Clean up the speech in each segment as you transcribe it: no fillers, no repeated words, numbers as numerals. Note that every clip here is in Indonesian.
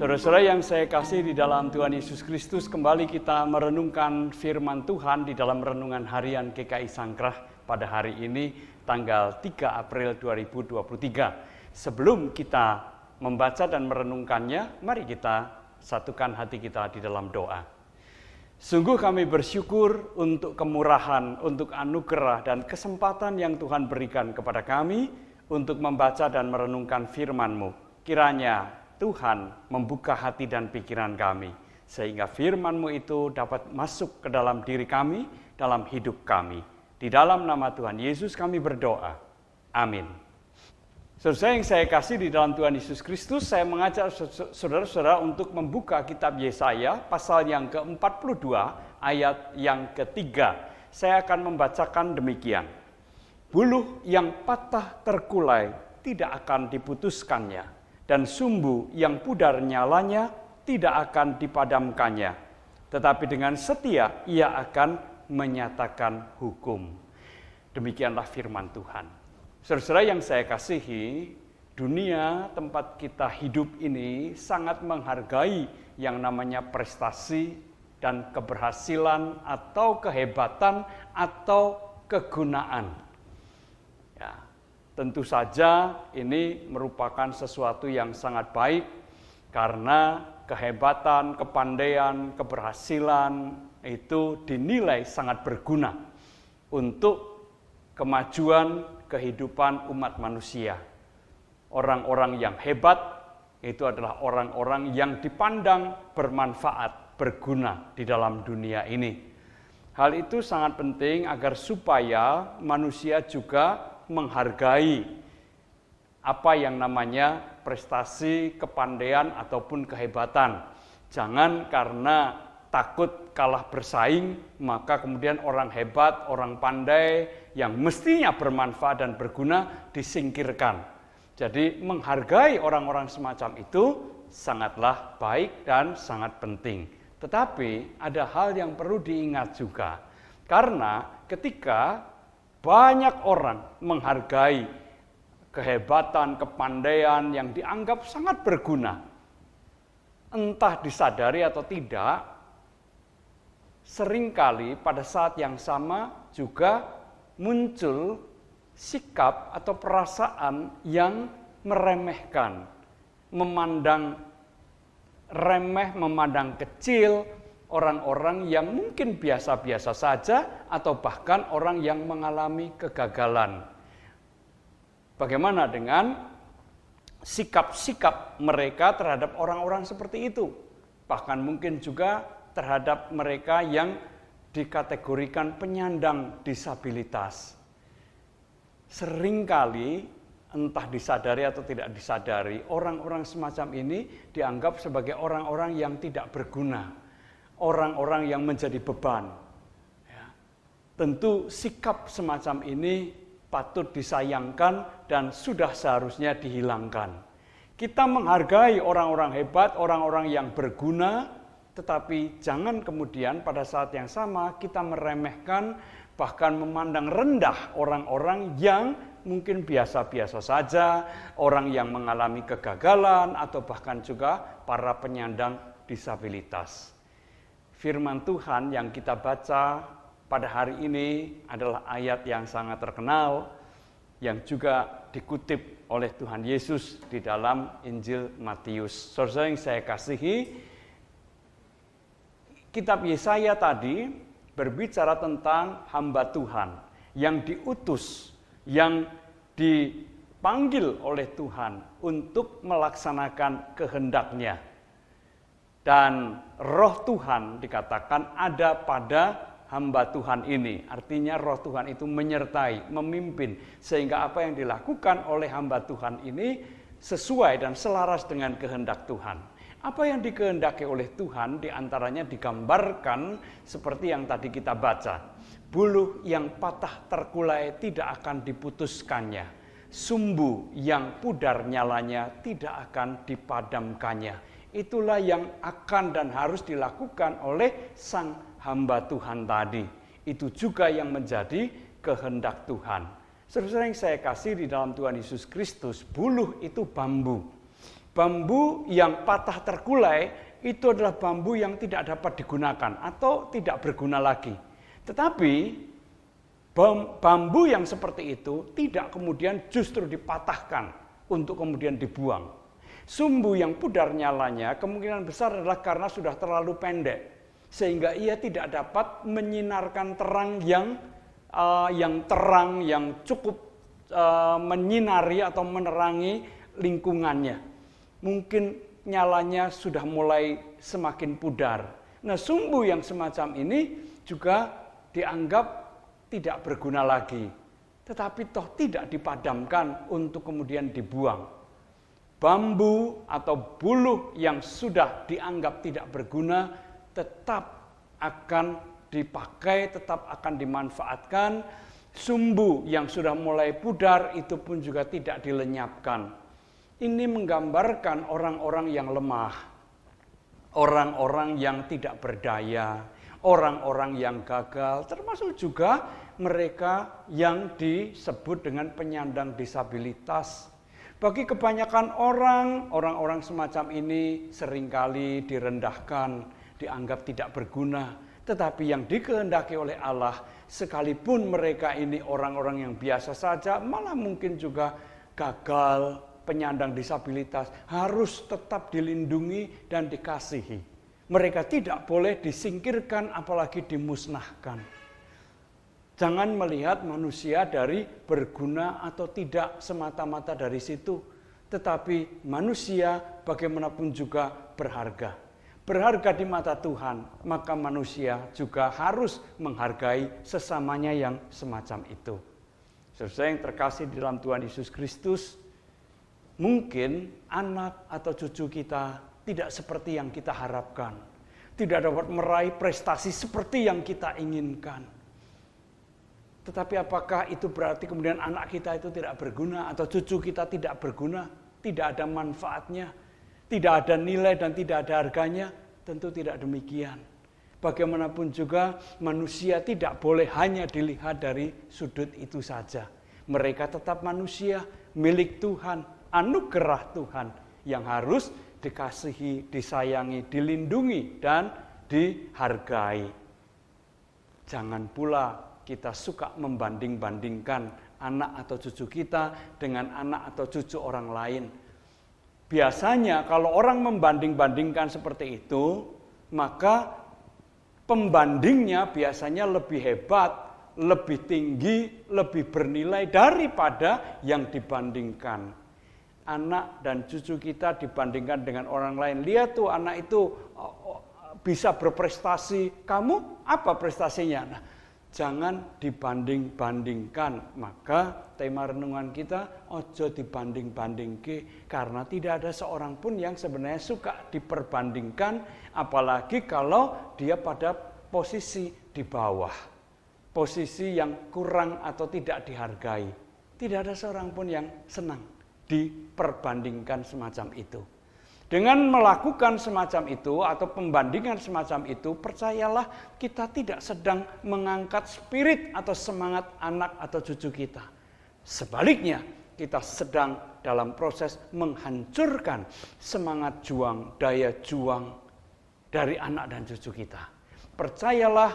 Saudara-saudara yang saya kasih di dalam Tuhan Yesus Kristus, kembali kita merenungkan firman Tuhan di dalam renungan harian GKI Sangkrah pada hari ini, tanggal 3 April 2023. Sebelum kita membaca dan merenungkannya, mari kita satukan hati kita di dalam doa. Sungguh kami bersyukur untuk kemurahan, untuk anugerah dan kesempatan yang Tuhan berikan kepada kami untuk membaca dan merenungkan firman-Mu. Kiranya Tuhan membuka hati dan pikiran kami, sehingga firman-Mu itu dapat masuk ke dalam diri kami, dalam hidup kami. Di dalam nama Tuhan Yesus kami berdoa. Amin. Saudara yang saya kasih di dalam Tuhan Yesus Kristus, saya mengajak saudara-saudara untuk membuka kitab Yesaya, pasal yang ke-42, ayat yang ketiga. Saya akan membacakan demikian. Buluh yang patah terkulai tidak akan diputuskannya, dan sumbu yang pudar nyalanya tidak akan dipadamkannya. Tetapi dengan setia ia akan menyatakan hukum. Demikianlah firman Tuhan. Saudara-saudara yang saya kasihi, dunia tempat kita hidup ini sangat menghargai yang namanya prestasi dan keberhasilan atau kehebatan atau kegunaan. Tentu saja ini merupakan sesuatu yang sangat baik karena kehebatan, kepandaian, keberhasilan itu dinilai sangat berguna untuk kemajuan kehidupan umat manusia. Orang-orang yang hebat itu adalah orang-orang yang dipandang bermanfaat, berguna di dalam dunia ini. Hal itu sangat penting agar supaya manusia juga menghargai apa yang namanya prestasi, kepandaian, ataupun kehebatan. Jangan karena takut kalah bersaing, maka kemudian orang hebat, orang pandai, yang mestinya bermanfaat dan berguna, disingkirkan. Jadi menghargai orang-orang semacam itu sangatlah baik dan sangat penting. Tetapi ada hal yang perlu diingat juga. Karena ketika banyak orang menghargai kehebatan, kepandaian yang dianggap sangat berguna. Entah disadari atau tidak, seringkali pada saat yang sama juga muncul sikap atau perasaan yang meremehkan, memandang remeh, memandang kecil orang-orang yang mungkin biasa-biasa saja atau bahkan orang yang mengalami kegagalan. Bagaimana dengan sikap-sikap mereka terhadap orang-orang seperti itu? Bahkan mungkin juga terhadap mereka yang dikategorikan penyandang disabilitas. Seringkali entah disadari atau tidak disadari, orang-orang semacam ini dianggap sebagai orang-orang yang tidak berguna. Orang-orang yang menjadi beban. Ya. Tentu sikap semacam ini patut disayangkan dan sudah seharusnya dihilangkan. Kita menghargai orang-orang hebat, orang-orang yang berguna, tetapi jangan kemudian pada saat yang sama kita meremehkan, bahkan memandang rendah orang-orang yang mungkin biasa-biasa saja, orang yang mengalami kegagalan, atau bahkan juga para penyandang disabilitas. Firman Tuhan yang kita baca pada hari ini adalah ayat yang sangat terkenal yang juga dikutip oleh Tuhan Yesus di dalam Injil Matius. Saudara yang saya kasihi, kitab Yesaya tadi berbicara tentang hamba Tuhan yang diutus, yang dipanggil oleh Tuhan untuk melaksanakan kehendak-Nya. Dan roh Tuhan dikatakan ada pada hamba Tuhan ini. Artinya roh Tuhan itu menyertai, memimpin. Sehingga apa yang dilakukan oleh hamba Tuhan ini sesuai dan selaras dengan kehendak Tuhan. Apa yang dikehendaki oleh Tuhan diantaranya digambarkan seperti yang tadi kita baca. Buluh yang patah terkulai tidak akan diputuskannya. Sumbu yang pudar nyalanya tidak akan dipadamkannya. Itulah yang akan dan harus dilakukan oleh sang hamba Tuhan tadi. Itu juga yang menjadi kehendak Tuhan. Saudara yang saya kasih di dalam Tuhan Yesus Kristus, buluh itu bambu. Bambu yang patah terkulai itu adalah bambu yang tidak dapat digunakan atau tidak berguna lagi. Tetapi bambu yang seperti itu tidak kemudian justru dipatahkan untuk kemudian dibuang. Sumbu yang pudar nyalanya kemungkinan besar adalah karena sudah terlalu pendek, sehingga ia tidak dapat menyinarkan terang yang terang, yang cukup menyinari atau menerangi lingkungannya. Mungkin nyalanya sudah mulai semakin pudar. Nah, sumbu yang semacam ini juga dianggap tidak berguna lagi, tetapi toh tidak dipadamkan untuk kemudian dibuang. Bambu atau buluh yang sudah dianggap tidak berguna tetap akan dipakai, tetap akan dimanfaatkan. Sumbu yang sudah mulai pudar itu pun juga tidak dilenyapkan. Ini menggambarkan orang-orang yang lemah, orang-orang yang tidak berdaya, orang-orang yang gagal, termasuk juga mereka yang disebut dengan penyandang disabilitas. Bagi kebanyakan orang-orang semacam ini seringkali direndahkan, dianggap tidak berguna. Tetapi yang dikehendaki oleh Allah, sekalipun mereka ini orang-orang yang biasa saja, malah mungkin juga gagal, penyandang disabilitas, harus tetap dilindungi dan dikasihi. Mereka tidak boleh disingkirkan apalagi dimusnahkan. Jangan melihat manusia dari berguna atau tidak semata-mata dari situ. Tetapi manusia bagaimanapun juga berharga. Berharga di mata Tuhan, maka manusia juga harus menghargai sesamanya yang semacam itu. Saudara yang terkasih di dalam Tuhan Yesus Kristus, mungkin anak atau cucu kita tidak seperti yang kita harapkan. Tidak dapat meraih prestasi seperti yang kita inginkan. Tetapi apakah itu berarti kemudian anak kita itu tidak berguna atau cucu kita tidak berguna? Tidak ada manfaatnya, tidak ada nilai dan tidak ada harganya? Tentu tidak demikian. Bagaimanapun juga manusia tidak boleh hanya dilihat dari sudut itu saja. Mereka tetap manusia, milik Tuhan, anugerah Tuhan yang harus dikasihi, disayangi, dilindungi, dan dihargai. Jangan pula kita suka membanding-bandingkan anak atau cucu kita dengan anak atau cucu orang lain. Biasanya kalau orang membanding-bandingkan seperti itu, maka pembandingnya biasanya lebih hebat, lebih tinggi, lebih bernilai daripada yang dibandingkan. Anak dan cucu kita dibandingkan dengan orang lain. Lihat tuh anak itu bisa berprestasi, kamu apa prestasinya? Nah, jangan dibanding-bandingkan. Maka tema renungan kita, ojo dibanding-bandingke, karena tidak ada seorang pun yang sebenarnya suka diperbandingkan, apalagi kalau dia pada posisi di bawah, posisi yang kurang atau tidak dihargai. Tidak ada seorang pun yang senang diperbandingkan semacam itu. Dengan melakukan semacam itu atau pembandingan semacam itu, percayalah kita tidak sedang mengangkat spirit atau semangat anak atau cucu kita. Sebaliknya, kita sedang dalam proses menghancurkan semangat juang, daya juang dari anak dan cucu kita. Percayalah,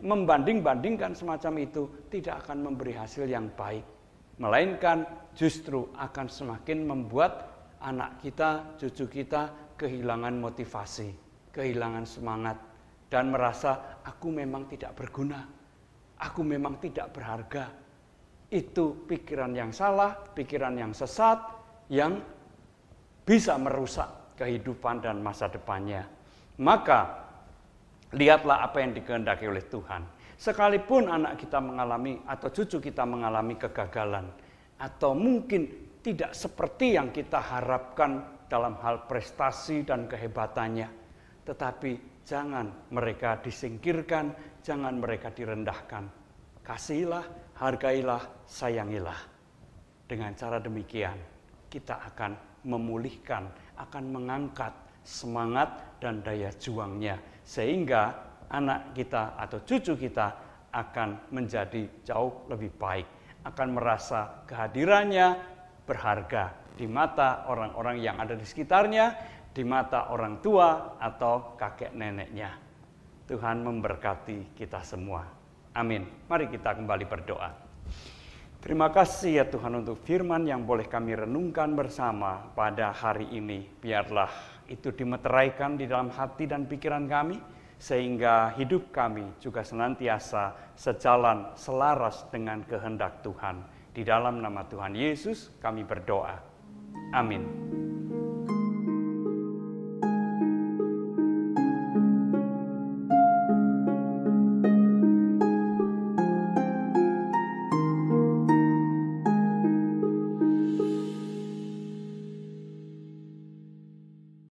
membanding-bandingkan semacam itu tidak akan memberi hasil yang baik, melainkan justru akan semakin membuat anak kita, cucu kita kehilangan motivasi, kehilangan semangat, dan merasa aku memang tidak berguna, aku memang tidak berharga. Itu pikiran yang salah, pikiran yang sesat, yang bisa merusak kehidupan dan masa depannya. Maka lihatlah apa yang dikehendaki oleh Tuhan. Sekalipun anak kita mengalami atau cucu kita mengalami kegagalan, atau mungkin tidak seperti yang kita harapkan dalam hal prestasi dan kehebatannya. Tetapi jangan mereka disingkirkan, jangan mereka direndahkan. Kasihilah, hargailah, sayangilah. Dengan cara demikian, kita akan memulihkan, akan mengangkat semangat dan daya juangnya. Sehingga anak kita atau cucu kita akan menjadi jauh lebih baik. Akan merasa kehadirannya berharga di mata orang-orang yang ada di sekitarnya, di mata orang tua atau kakek neneknya. Tuhan memberkati kita semua. Amin. Mari kita kembali berdoa. Terima kasih ya Tuhan untuk firman yang boleh kami renungkan bersama pada hari ini. Biarlah itu dimeteraikan di dalam hati dan pikiran kami, sehingga hidup kami juga senantiasa sejalan selaras dengan kehendak Tuhan. Di dalam nama Tuhan Yesus kami berdoa. Amin.